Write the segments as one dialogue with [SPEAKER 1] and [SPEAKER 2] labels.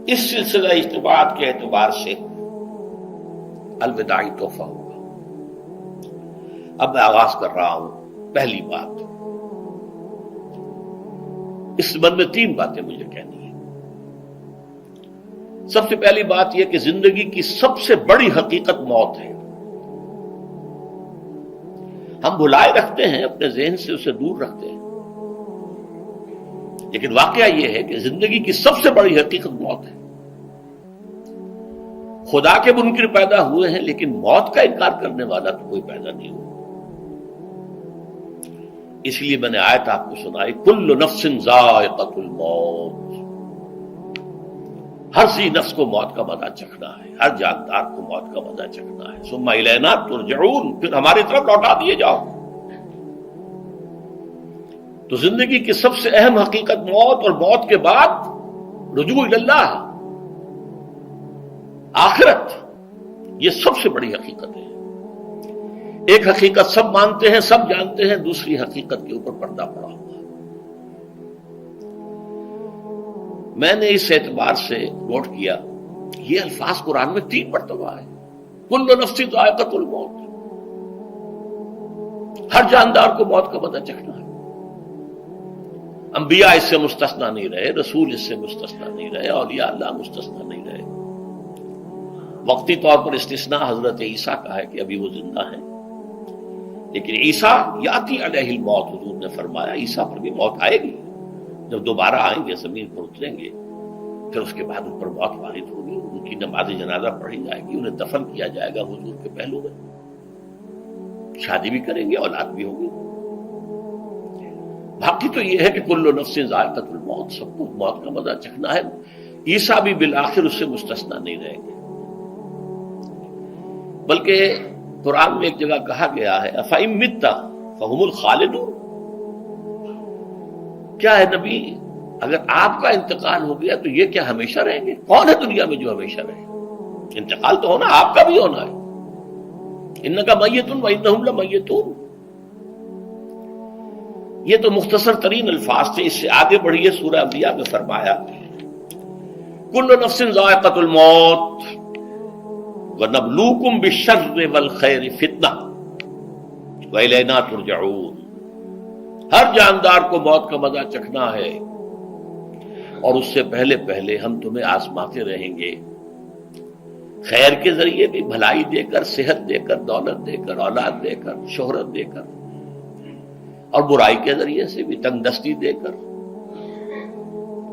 [SPEAKER 1] اس سلسلہ اجتماعات کے اعتبار سے الوداعی تحفہ ہوگا۔ اب میں آغاز کر رہا ہوں۔ پہلی بات، اس سبب میں 3 باتیں مجھے کہنی ہیں۔ سب سے پہلی بات یہ کہ زندگی کی سب سے بڑی حقیقت موت ہے۔ ہم بھلائے رکھتے ہیں، اپنے ذہن سے اسے دور رکھتے ہیں، لیکن واقعہ یہ ہے کہ زندگی کی سب سے بڑی حقیقت موت ہے۔ خدا کے منکر پیدا ہوئے ہیں، لیکن موت کا انکار کرنے والا تو کوئی پیدا نہیں ہوا۔ اس لیے میں نے آیت آپ کو سنائی، کل نفس ذائقۃ الموت، ہر ذی نفس کو موت کا مزہ چکھنا ہے، ہر جاندار کو موت کا مزہ چکھنا ہے۔ ثم الینا ترجعون، پھر ہماری طرف لوٹا دیے جاؤ۔ تو زندگی کی سب سے اہم حقیقت موت، اور موت کے بعد رجوع اللہ، آخرت، یہ سب سے بڑی حقیقت ہے۔ ایک حقیقت سب مانتے ہیں، سب جانتے ہیں، دوسری حقیقت کے اوپر پردہ پڑا ہوا ہے۔ میں نے اس اعتبار سے نوٹ کیا، یہ الفاظ قرآن میں 3 مرتبہ ہے، کل نفس ذائقۃ الموت، ہر جاندار کو موت کا مزہ چکھنا ہے۔ انبیاء اس سے مستثنا نہیں رہے، رسول اس سے مستثنا نہیں رہے، اولیاء اللہ مستثنا نہیں رہے۔ وقتی طور پر استثناء حضرت عیسیٰ کا ہے کہ ابھی وہ زندہ ہیں، لیکن عیسیٰ یاتی علیہ الموت، حضور نے فرمایا عیسیٰ پر بھی موت آئے گی، جب دوبارہ آئیں گے زمین پر اتریں گے، پھر اس کے بعد ان پر موت وارد ہوگی، ان کی نماز جنازہ پڑھی جائے گی، انہیں دفن کیا جائے گا حضور کے پہلو میں، شادی بھی کریں گے، اولاد بھی ہوگی۔ باقی تو یہ ہے کہ کل نفس ذائقۃ الموت، سب کو موت کا مزہ چکھنا ہے۔ عیسیٰ بھی بالآخر اس سے مستثنا نہیں رہیں گے، بلکہ قرآن میں ایک جگہ کہا گیا ہے أَفَإِن مِتَّ فَهُمُ الْخَالِدُونَ، کیا ہے نبی، اگر آپ کا انتقال ہو گیا تو یہ کیا ہمیشہ رہیں گے؟ کون ہے دنیا میں جو ہمیشہ رہے؟ انتقال تو ہونا، آپ کا بھی ہونا ہے۔ إِنَّكَ مَيِّتٌ وَإِنَّهُمْ لَمَيِّتُونَ، یہ تو مختصر ترین الفاظ تھے۔ اس سے آگے بڑھیے، سورہ انبیاء میں فرمایا کل نفس ذائقۃ الموت وَنَبْلُوكُمْ بِالشَّرِّ وَالْخَيْرِ فِتْنَةً وَإِلَيْنَا تُرْجَعُونَ، ہر جاندار کو موت کا مزہ چکھنا ہے، اور اس سے پہلے پہلے ہم تمہیں آزماتے رہیں گے، خیر کے ذریعے بھی، بھلائی دے کر، صحت دے کر، دولت دے کر، اولاد دے کر، شہرت دے کر، اور برائی کے ذریعے سے بھی، تنگ دستی دے کر،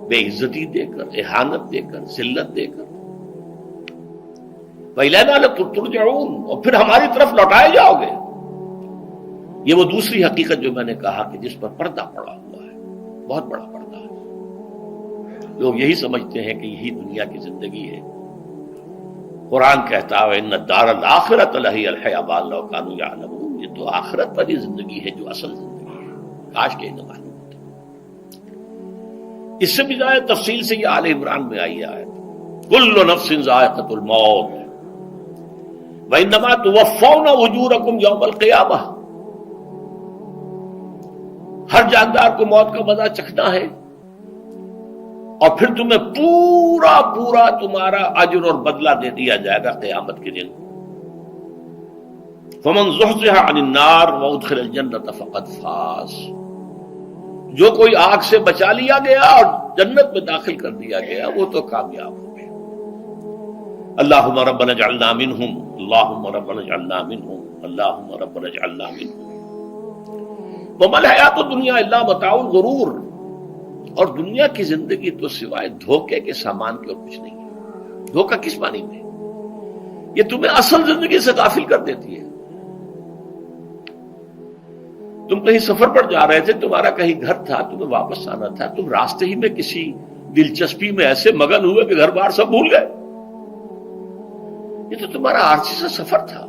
[SPEAKER 1] بے عزتی دے کر، اہانت دے کر، ذلت دے کر۔ وَإِلَيْنَا تُرْجَعُونَ، اور پھر ہماری طرف لوٹائے جاؤ گے۔ یہ وہ دوسری حقیقت جو میں نے کہا کہ جس پر پردہ پڑا ہوا ہے، بہت بڑا پردہ ہے۔ لوگ یہی سمجھتے ہیں کہ یہی دنیا کی زندگی ہے۔ قرآن کہتا ہے إِنَّ الدَّارَ الْآخِرَةَ لَهِيَ الْحَيَوَانُ لَوْ كَانُوا يَعْلَمُونَ، یہ تو آخرت والی زندگی ہے جو اصل زندگی ہے، کاش کہ انہیں معلوم ہوتا۔ اس سے بھی زیادہ تفصیل سے یہ آل عمران میں آئی آیت، كُلُّ نَفْسٍ ذَائِقَةُ الْمَوْتِ وَإِنَّمَا تُوَفَّوْنَ أُجُورَكُمْ يَوْمَ الْقِيَامَةِ، ہر جاندار کو موت کا مزہ چکھنا ہے، اور پھر تمہیں پورا پورا تمہارا اجر اور بدلہ دے دیا جائے گا قیامت کے دن۔ فَمَنْ زُحْزِحَ عَنِ النَّارِ وَأُدْخِلَ الْجَنَّةَ فَقَدْ فَازَ، جو کوئی آگ سے بچا لیا گیا اور جنت میں داخل کر دیا گیا وہ تو کامیاب ہو گیا۔ اللہم ربنا اجعلنا منہم، اللہم ربنا اجعلنا منہم، اللہم ربنا اجعلنا منہم۔ وَمَا الْحَيَاةُ الدُّنْيَا إِلَّا مَتَاعُ الْغُرُورِ، اور دنیا کی زندگی تو سوائے دھوکے کے سامان کے اور کچھ نہیں ہے۔ دھوکہ کس معنی میں؟ یہ تمہیں اصل زندگی سے غافل کر دیتی ہے۔ تم کہیں سفر پر جا رہے تھے، تمہارا کہیں گھر تھا، تمہیں واپس آنا تھا، تم راستے ہی میں کسی دلچسپی میں ایسے مگن ہوئے کہ گھر بار سب بھول گئے۔ یہ تو تمہارا عارضی سا سفر تھا،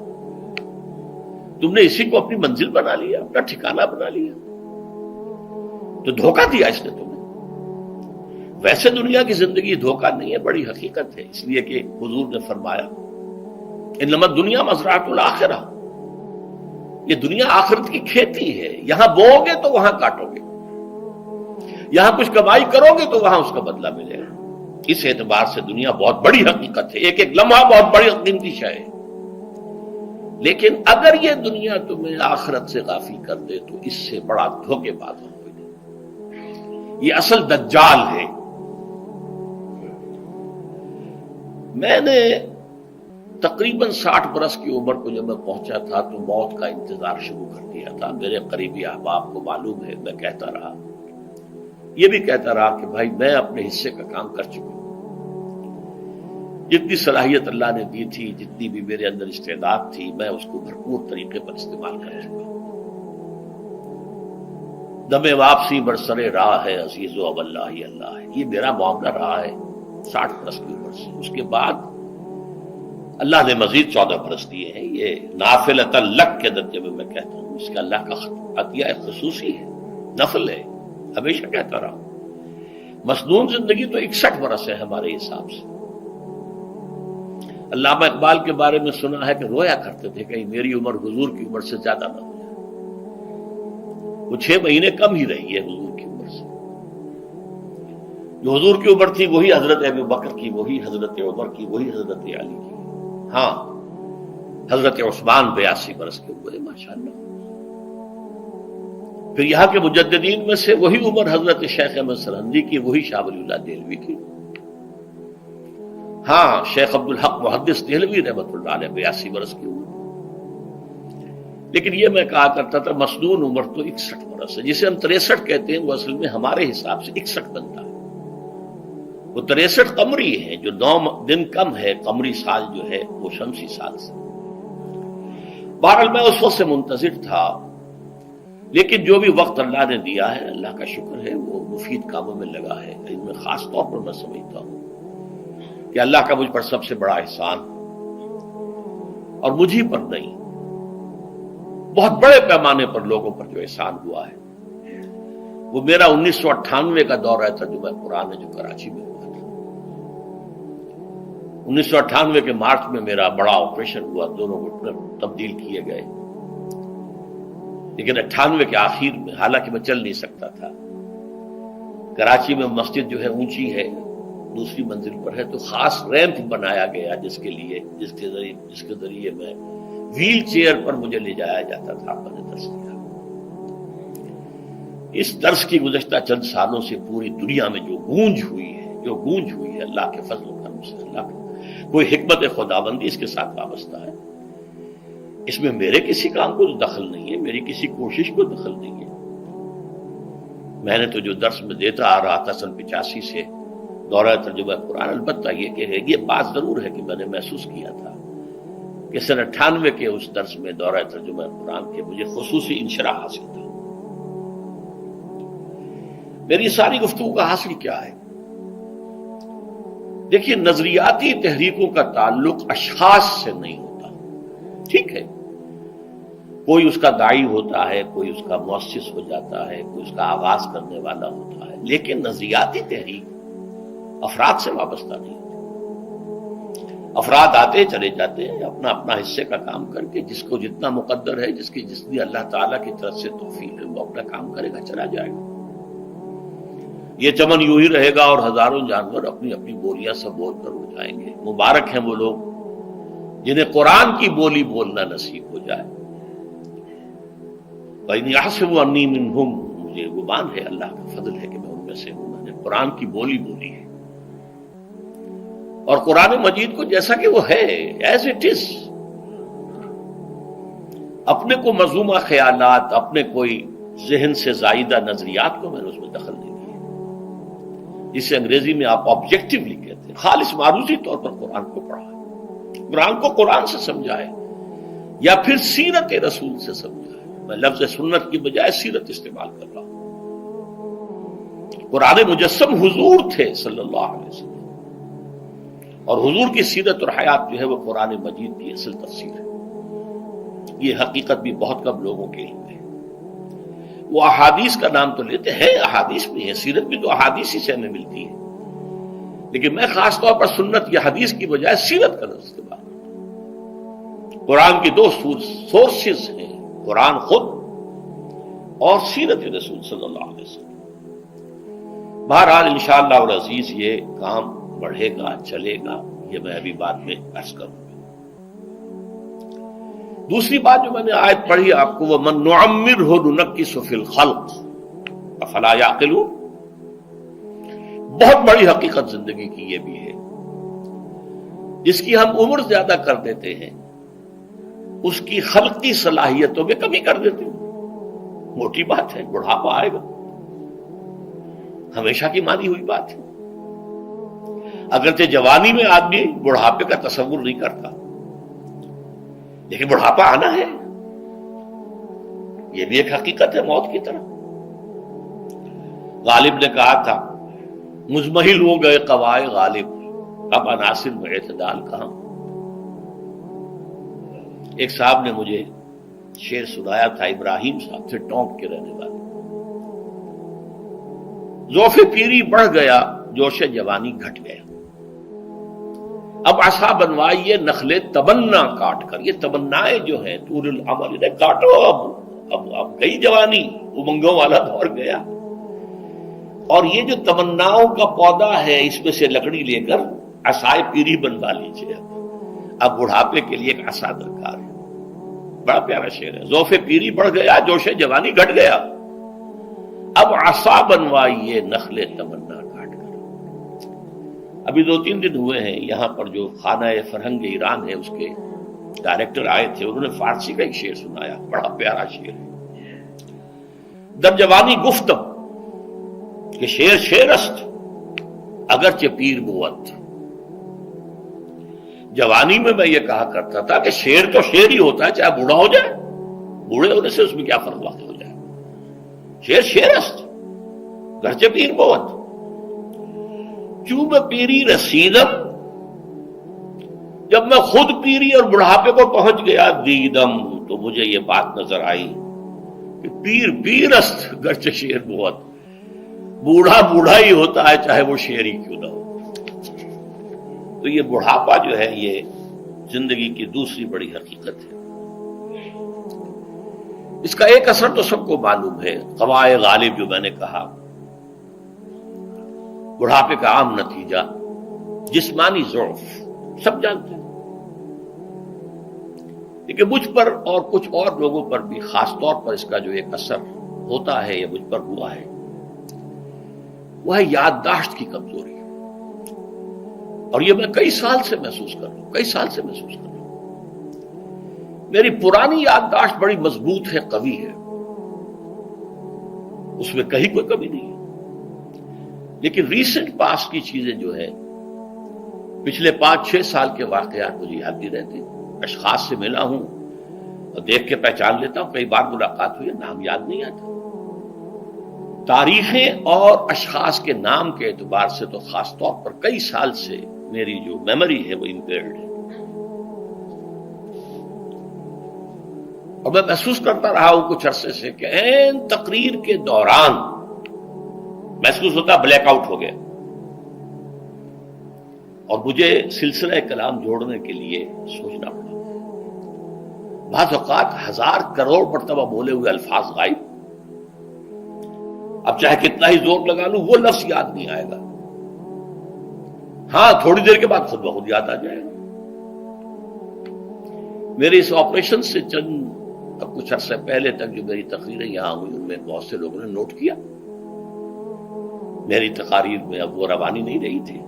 [SPEAKER 1] تم نے اسی کو اپنی منزل بنا لیا، اپنا ٹھکانہ بنا لیا، تو دھوکہ دیا اس نے تمہیں۔ ویسے دنیا کی زندگی دھوکہ نہیں ہے، بڑی حقیقت ہے، اس لیے کہ حضور نے فرمایا انما الدنیا مزرعۃ الآخرہ، یہ دنیا آخرت کی کھیتی ہے، یہاں بو گے تو وہاں کاٹو گے، یہاں کچھ کمائی کرو گے تو وہاں اس کا بدلہ ملے گا۔ اس اعتبار سے دنیا بہت بڑی حقیقت ہے، ایک ایک لمحہ بہت بڑی قیمتی شے ہے، لیکن اگر یہ دنیا تمہیں آخرت سے غافل کر دے تو اس سے بڑا دھوکے باز ہو کوئی نہیں۔ یہ اصل دجال ہے۔ میں نے تقریباً 60 برس کی عمر کو جب میں پہنچا تھا تو موت کا انتظار شروع کر دیا تھا۔ میرے قریبی احباب کو معلوم ہے، میں کہتا رہا، یہ بھی کہتا رہا کہ بھائی میں اپنے حصے کا کام کر چکا ہوں، جتنی صلاحیت اللہ نے دی تھی، جتنی بھی میرے اندر استعداد تھی، میں اس کو بھرپور طریقے پر استعمال کر چکا ہوں۔ دم واپسی برسرے راہ ہے عزیز و اب اللہ ہی اللہ ہے، یہ میرا معاملہ رہا ہے 60 برس کی عمر سے۔ اس کے بعد اللہ نے مزید 14 برس دیے ہیں۔ یہ نافلۃ لک کے درجے میں میں کہتا ہوں، اس کا اللہ کا عطیہ خصوصی ہے، نفل ہے، ہمیشہ کہتا رہا ہوں۔ مسنون زندگی تو 61 برس ہے ہمارے حساب سے۔ علامہ اقبال کے بارے میں سنا ہے کہ رویا کرتے تھے کہ میری عمر حضور کی عمر سے زیادہ نہ ہو جائے، وہ 6 مہینے کم ہی رہی ہے حضور کی عمر سے۔ جو حضور کی عمر تھی وہی حضرت ابو بکر کی، وہی حضرت عمر کی، وہی حضرت علی کی۔ ہاں، حضرت عثمان 82 برس کے ہوئے ماشاءاللہ۔ پھر یہاں کے مجددین میں سے وہی عمر حضرت شیخ احمد سرہندی کی، وہی شاہ ولی اللہ دہلوی کی۔ ہاں، شیخ عبدالحق محدث دہلوی رحمۃ اللہ علیہ 82 برس کی عمر۔ لیکن یہ میں کہا کرتا تھا مسنون عمر تو 61 برس ہے، جسے ہم 63 کہتے ہیں، وہ اصل میں ہمارے حساب سے 61 بنتا ہے۔ وہ 63 قمری ہے، جو 9 دن کم ہے، قمری سال جو ہے وہ شمسی سال سے۔ بہرحال میں اس وقت سے منتظر تھا، لیکن جو بھی وقت اللہ نے دیا ہے، اللہ کا شکر ہے، وہ مفید کاموں میں لگا ہے۔ ان میں خاص طور پر میں سمجھتا ہوں کہ اللہ کا مجھ پر سب سے بڑا احسان، اور مجھ ہی پر نہیں، بہت بڑے پیمانے پر لوگوں پر جو احسان ہوا ہے، وہ میرا 1998 کا دورہ ترجمہ قرآن ہے جو کراچی میں ہوا تھا۔ 1998 کے مارچ میں میرا بڑا آپریشن ہوا، دونوں گھٹنے تبدیل کیے گئے، لیکن 98 کے آخر میں، حالانکہ میں چل نہیں سکتا تھا، کراچی میں مسجد جو ہے اونچی ہے، دوسری منزل پر ہے، تو خاص ریمپ بنایا گیا جس کے ذریعے میں ویل چیئر پر مجھے لے جایا جاتا تھا۔ میں نے درس دیا۔ اس درس کی گزشتہ چند سالوں سے پوری دنیا میں جو گونج ہوئی ہے اللہ کے فضل و کرم سے، اللہ کا کوئی حکمت خداوندی اس کے ساتھ وابستہ ہے۔ اس میں میرے کسی کام کو دخل نہیں ہے، میری کسی کوشش کو دخل نہیں ہے۔ میں نے تو جو درس میں دیتا آ رہا تھا سن 85 سے، دورہ ترجمہ قرآن، البتہ یہ بات ضرور ہے کہ میں نے محسوس کیا تھا کہ سن 98 کے اس درس میں دورہ ترجمہ قرآن کے مجھے خصوصی انشراح حاصل تھا۔ میری ساری گفتگو کا حاصل کیا ہے؟ دیکھیے، نظریاتی تحریکوں کا تعلق اشخاص سے نہیں ہوتا، ٹھیک ہے، کوئی اس کا داعی ہوتا ہے، کوئی اس کا مؤسس ہو جاتا ہے، کوئی اس کا آغاز کرنے والا ہوتا ہے، لیکن نظریاتی تحریک افراد سے وابستہ نہیں ہوتی۔ افراد آتے چلے جاتے ہیں اپنا اپنا حصے کا کام کر کے، جس کو جتنا مقدر ہے، جتنی اللہ تعالیٰ کی طرف سے توفیق ہے، وہ اپنا کام کرے گا، چلا جائے گا۔ یہ چمن یوں ہی رہے گا اور ہزاروں جانور اپنی اپنی بولیاں سے بول کر ہو جائیں گے۔ مبارک ہیں وہ لوگ جنہیں قرآن کی بولی بولنا نصیب ہو جائے۔ وَإِنْ يَحْسَبُ أَنِّي مِنْهُمْ، مجھے گمان ہے، اللہ کا فضل ہے کہ میں ان میں سے ہوں، میں نے قرآن کی بولی بولی ہے، اور قرآن مجید کو جیسا کہ وہ ہے، ایز اٹ از، اپنے کو مذمومہ خیالات، اپنے کوئی ذہن سے زائدہ نظریات کو میں نے اس میں دخل نہیں دیا، جسے انگریزی میں آپ آبجیکٹیولی کہتے ہیں، خالص معروضی طور پر قرآن کو پڑھا ہے، قرآن کو قرآن سے سمجھائے، یا پھر سیرت رسول سے سمجھائے۔ میں لفظ سنت کی بجائے سیرت استعمال کر رہا ہوں۔ قرآن مجسم حضور تھے صلی اللہ علیہ وسلم، اور حضور کی سیرت اور حیات جو ہے وہ قرآن مجید کی اصل تفسیر ہے۔ یہ حقیقت بھی بہت کم لوگوں کے علم ہے۔ وہ احادیث کا نام تو لیتے ہیں، احادیث بھی ہے، سیرت بھی تو احادیث ہی سے ہمیں ملتی ہے، لیکن میں خاص طور پر سنت یا حدیث کی بجائے سیرت کا لفظ استعمال کرتا ہوں۔ قرآن کی 2 سورسز ہیں، قرآن خود اور سیرت رسول صلی اللہ علیہ وسلم۔ بہرحال انشاءاللہ العزیز یہ کام بڑھے گا، چلے گا، یہ میں ابھی بعد میں عرض کروں گا۔ دوسری بات جو میں نے آیت پڑھی آپ کو، وَمَن نُعَمِّرْهُ نُنَكِّسُ فِي الْخَلْقِ أَفَلَا يَعْقِلُونَ، بہت بڑی حقیقت زندگی کی یہ بھی ہے، جس کی ہم عمر زیادہ کر دیتے ہیں اس کی خلقی صلاحیتوں میں کمی کر دیتے ہیں۔ موٹی بات ہے، بڑھاپا آئے گا، ہمیشہ کی مانی ہوئی بات ہے۔ اگرچہ جوانی میں آدمی بڑھاپے کا تصور نہیں کرتا، لیکن بڑھاپا آنا ہے، یہ بھی ایک حقیقت ہے موت کی طرح۔ غالب نے کہا تھا مزمحل ہو گئے قوائے غالب، اب عناصر میں اعتدال کہاں۔ ایک صاحب نے مجھے شعر سنایا تھا، ابراہیم صاحب تھے ٹونک کے رہنے والے، ذوف پیری بڑھ گیا جوش جوانی گھٹ گیا، اب عصا بنوائیے نخلے تمنا کاٹ کر۔ یہ تمنائیں جو ہیں طول العمر، انہیں کاٹو، اب گئی جوانی، امنگوں والا دور گیا، اور یہ جو تمناؤں کا پودا ہے اس میں سے لکڑی لے کر عصائے پیری بنوا لیجیے۔ اب بڑھاپے کے لیے ایک عصا درکار ہے۔ بڑا پیارا شعر ہے، ذوف پیری بڑھ گیا جوش جوانی گھٹ گیا، اب عصا بنوائیے نخل تمنا کاٹ کر۔ ابھی 2-3 دن ہوئے ہیں یہاں پر جو خانہ فرہنگ ایران ہے اس کے ڈائریکٹر آئے تھے، انہوں نے فارسی کا ایک شعر سنایا، بڑا پیارا شعر ہے۔ در جوانی گفتم کہ شعر شعر است اگرچہ پیر بود۔ جوانی میں یہ کہا کرتا تھا کہ شعر تو شعر ہی ہوتا ہے، چاہے بوڑھا ہو جائے، بوڑھے ہونے سے اس میں کیا فرق واقع ہو جائے، شعر شعر است گرچہ پیر بود۔ چوں میں پیری رسیدم، جب میں خود پیری اور بڑھاپے کو پہنچ گیا، دیدم تو مجھے یہ بات نظر آئی کہ پیر پیر است گرچہ شعر بود، بوڑھا بوڑھا ہی ہوتا ہے چاہے وہ شعر ہی کیوں نہ ہو۔ تو یہ بڑھاپا جو ہے یہ زندگی کی دوسری بڑی حقیقت ہے۔ اس کا ایک اثر تو سب کو معلوم ہے، قوائے غالب جو میں نے کہا، بڑھاپے کا عام نتیجہ جسمانی ضعف، سب جانتے ہیں، لیکن مجھ پر اور کچھ اور لوگوں پر بھی خاص طور پر اس کا جو ایک اثر ہوتا ہے، یہ مجھ پر ہوا ہے، وہ ہے یادداشت کی کمزوری۔ اور یہ میں کئی سال سے محسوس کر رہا ہوں، میری پرانی یادداشت بڑی مضبوط ہے، قوی ہے، اس میں کہیں کوئی کمی نہیں ہے، لیکن ریسنٹ پاسٹ کی چیزیں جو ہے، پچھلے 5-6 سال کے واقعات مجھے یاد نہیں رہتے، اشخاص سے ملا ہوں اور دیکھ کے پہچان لیتا ہوں، کئی بار ملاقات ہوئی ہے، نام یاد نہیں آتا، تاریخیں اور اشخاص کے نام کے اعتبار سے تو خاص طور پر کئی سال سے میری جو میموری ہے وہ امپیئرڈ ہے، اور میں محسوس کرتا رہا ہوں کچھ عرصے سے کہ عین تقریر کے دوران محسوس ہوتا بلیک آؤٹ ہو گیا، اور مجھے سلسلہ کلام جوڑنے کے لیے سوچنا پڑا، بعض اوقات 1000 کروڑ مرتبہ بولے ہوئے الفاظ غائب، اب چاہے کتنا ہی زور لگا لوں وہ لفظ یاد نہیں آئے گا، ہاں تھوڑی دیر کے بعد خود بخود یاد آ جائے گا۔ میرے اس آپریشن سے اب کچھ عرصے پہلے تک جو میری تقریریں یہاں ہوئی ان میں بہت سے لوگوں نے نوٹ کیا، میری تقاریر میں اب وہ روانی نہیں رہی تھی،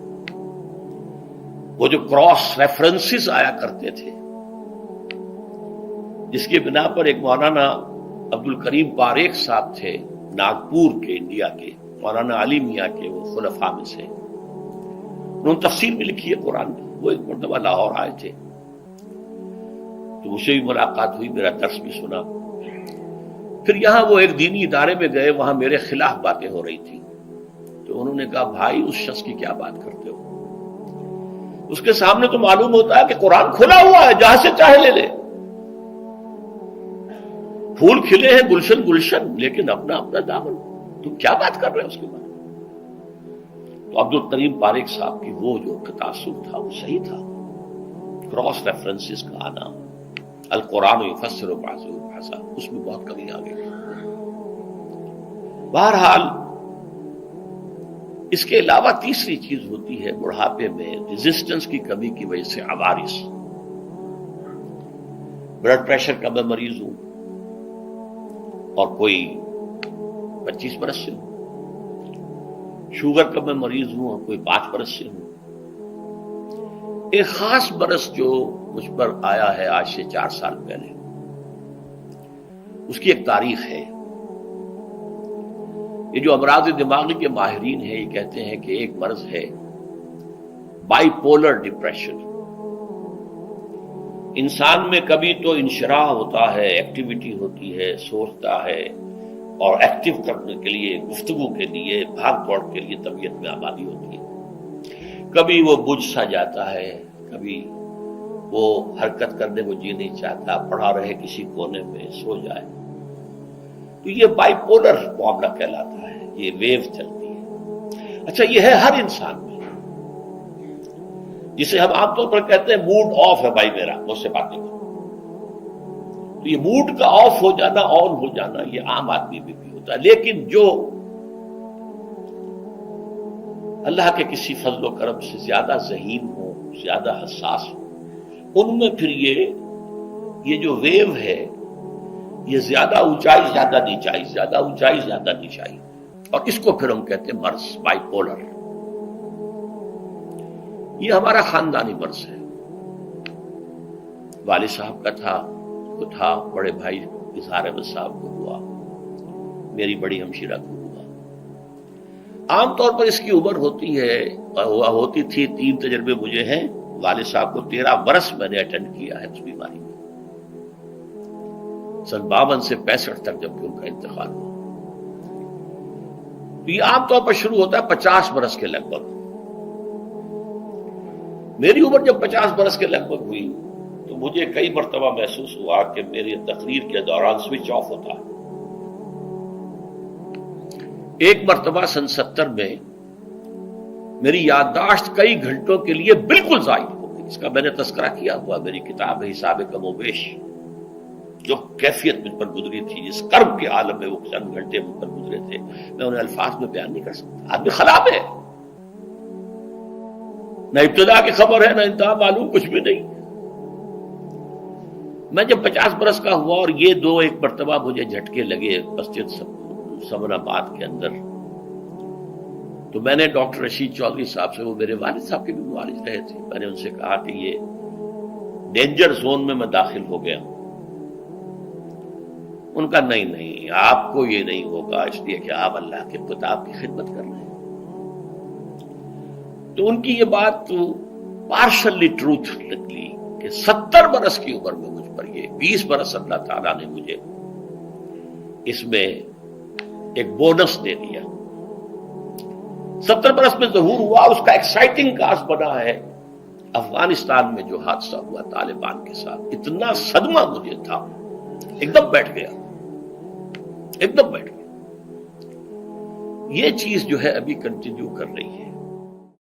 [SPEAKER 1] وہ جو کراس ریفرنسز آیا کرتے تھے، جس کی بنا پر ایک مولانا عبد الکریم پاریخ صاحب تھے ناگپور کے، انڈیا کے، مولانا علی میاں کے وہ خلفاء میں سے، انہوں نے تفسیر بھی لکھی ہے قرآن کی، وہ ایک مرتبہ لاہور آئے تھے تو مجھ سے بھی ملاقات ہوئی، میرا درس بھی سنا، پھر یہاں وہ ایک دینی ادارے میں گئے، وہاں میرے خلاف باتیں ہو رہی تھی، تو انہوں نے کہا بھائی اس شخص کی کیا بات کرتے ہو، اس کے سامنے تو معلوم ہوتا ہے کہ قرآن کھلا ہوا ہے، جہاں سے چاہے لے لے، پھول کھلے ہیں گلشن گلشن، لیکن اپنا اپنا دامن، تم کیا بات کر رہے ہیں اس کے بارے میں۔ تو عبد الکریم پاریخ صاحب کی وہ جو تاثر تھا وہ صحیح تھا، کراس ریفرنسز کا آنا، القرآن یفسر بعضہ بعضا، اس میں بہت کمی آ گئی۔ بہرحال اس کے علاوہ تیسری چیز ہوتی ہے بڑھاپے میں ریزسٹنس کی کمی کی وجہ سے عوارض. بلڈ پریشر کا میں مریض ہوں اور کوئی 25 برس سے ہوں، شوگر کا میں مریض ہوں اور کوئی 5 برس سے ہوں. ایک خاص برس جو مجھ پر آیا ہے آج سے 4 سال پہلے، اس کی ایک تاریخ ہے. یہ جو امراض دماغی کے ماہرین ہیں یہ کہتے ہیں کہ ایک مرض ہے بائی پولر ڈپریشن. انسان میں کبھی تو انشراح ہوتا ہے، ایکٹیویٹی ہوتی ہے، سوچتا ہے اور ایکٹیو کرنے کے لیے، گفتگو کے لیے، بھاگ دوڑ کے لیے طبیعت میں آبادی ہوتی ہے. کبھی وہ بجھ سا جاتا ہے، کبھی وہ حرکت کرنے کو جی نہیں چاہتا، پڑا رہے کسی کونے میں، سو جائے. تو یہ بائی پولر معاملہ کہلاتا ہے، یہ ویو چلتی ہے. اچھا یہ ہے ہر انسان میں، جسے ہم عام طور پر کہتے ہیں موڈ آف ہے بھائی میرا، مجھ سے باتیں کرو. تو یہ موڈ کا آف ہو جانا، آن ہو جانا، یہ عام آدمی میں بھی ہوتا ہے. لیکن جو اللہ کے کسی فضل و کرم سے زیادہ ذہین ہو، زیادہ حساس ہو، ان میں پھر یہ جو ویو ہے یہ زیادہ اونچائی زیادہ نیچائی، زیادہ اونچائی زیادہ نیچائی، اور اس کو پھر ہم کہتے ہیں مرض، بائی پولر. یہ ہمارا خاندانی مرض ہے. والد صاحب کا تھا، بڑے بھائی اظہار احمد صاحب کو ہوا، میری بڑی ہمشیرہ کو ہوا. عام طور پر اس کی عمر ہوتی تھی 3 تجربے مجھے ہیں. والد صاحب کو 13 برس میں نے اٹینڈ کیا ہے اس بیماری میں، سن 52 سے 65 تک جب کہ ان کا انتقال ہوا. تو یہ عام طور پر شروع ہوتا ہے 50 برس کے لگ بھگ. میری عمر جب 50 برس کے لگ بھگ ہوئی تو مجھے کئی مرتبہ محسوس ہوا کہ میری تقریر کے دوران سوئچ آف ہوتا ہے. ایک مرتبہ سن 70 میں میری یادداشت کئی گھنٹوں کے لیے بالکل ضائع ہو گئی. اس کا میں نے تذکرہ کیا ہوا، میری کتاب ہے حساب کم و بیش. جو کیفیت مجھ پر گزری تھی، جس کرب کے عالم میں وہ چند گھنٹے مجھ پر گزرے تھے، میں انہیں الفاظ میں بیان نہیں کر سکتا. آدمی خراب ہے، نہ ابتدا کی خبر ہے نہ انتہا معلوم، کچھ بھی نہیں. میں جب 50 برس کا ہوا اور یہ ایک مرتبہ مجھے جھٹکے لگے مسجد سمن آباد کے اندر، تو میں نے ڈاکٹر رشید چودھری صاحب سے، وہ میرے والد صاحب کے بھی والد رہے تھے، میں نے ان سے کہا کہ یہ ڈینجر زون میں داخل ہو گیا ہوں. ان کا نہیں، آپ کو یہ نہیں ہوگا، اس لیے کہ آپ اللہ کے کتاب کی خدمت کر رہے ہیں. تو ان کی یہ بات پارشلی ٹروتھ نکلی کہ 70 برس کی عمر میں مجھ پر یہ 20 برس اللہ تعالیٰ نے مجھے اس میں ایک بونس دے دیا. 70 برس میں ظہور ہوا. اس کا ایکسائٹنگ کاز بنا ہے افغانستان میں جو حادثہ ہوا طالبان کے ساتھ. اتنا صدمہ مجھے تھا، ایک دم بیٹھ گیا. یہ چیز جو ہے ابھی کنٹینیو کر رہی ہے.